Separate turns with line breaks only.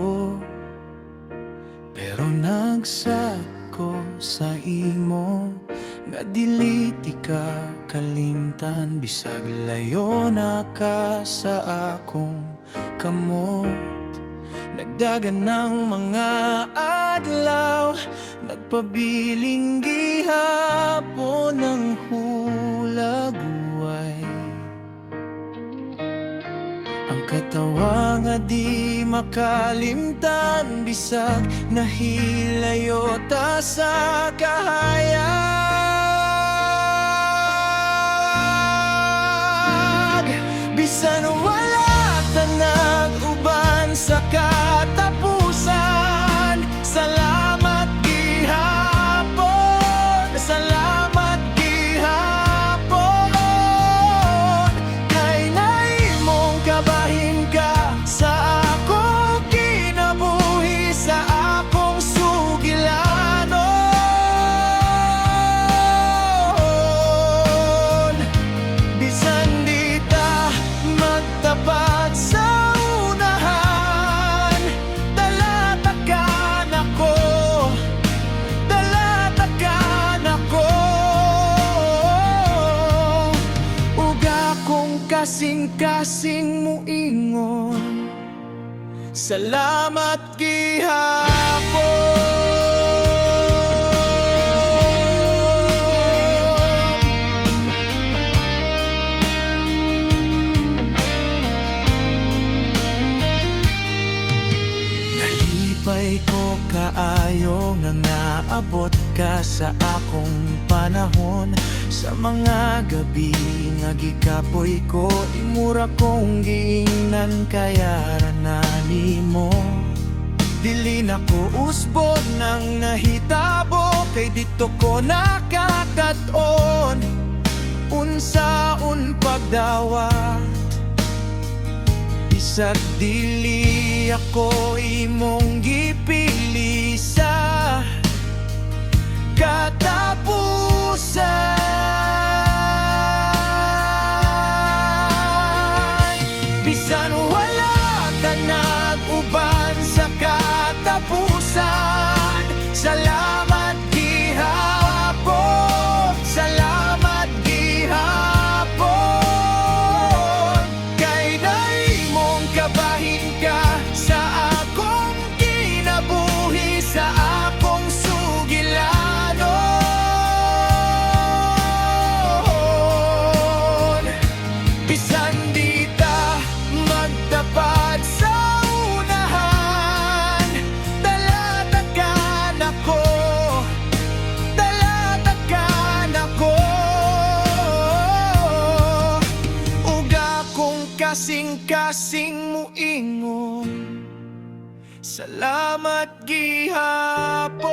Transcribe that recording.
ko, pero nagsako sa imo nga dili ti ka kalimtan. Bisag layo na ka sa akong kamot, nagdagan ng mga adlaw, nagpabiling gihapon ng hulaguay. Ang katawa nga di makalimtan, bisag nahilayo ta sa kahayag. Bisan wala ta nag-uban sa katapusan, salamat gihapon, salamat gihapon. Kay naimong kabahin ka sa akong kinabuhi, sa akong sugilanon. Bisan di ta magtapat sa unahan, dalatakan ako, dalatakan ako. Uga kong kasing-kasing muingon, salamat gihapon. Nalipay ko kaayo nga naabot ka sa akong panahon. Sa mga gabi nga gikapoy ko, imura kong giingnan kaya rananimo. Dili na ko usbod nang nahitabo, kay dito ko nakakaton unsaon pagdawat. Bisag dili ako imong gipili sa katapusan. Bisan wala ka nag-uban sa katapusan, salamat gihapon, salamat gihapon. Kay naimong kabahin ka sa akong kinabuhi, sa akong sugilanon. Bisan di ta magtapat sa unahan, dalatakan ako, dalatakan ako. Uga kong kasing-kasing muingon, salamat gihapon.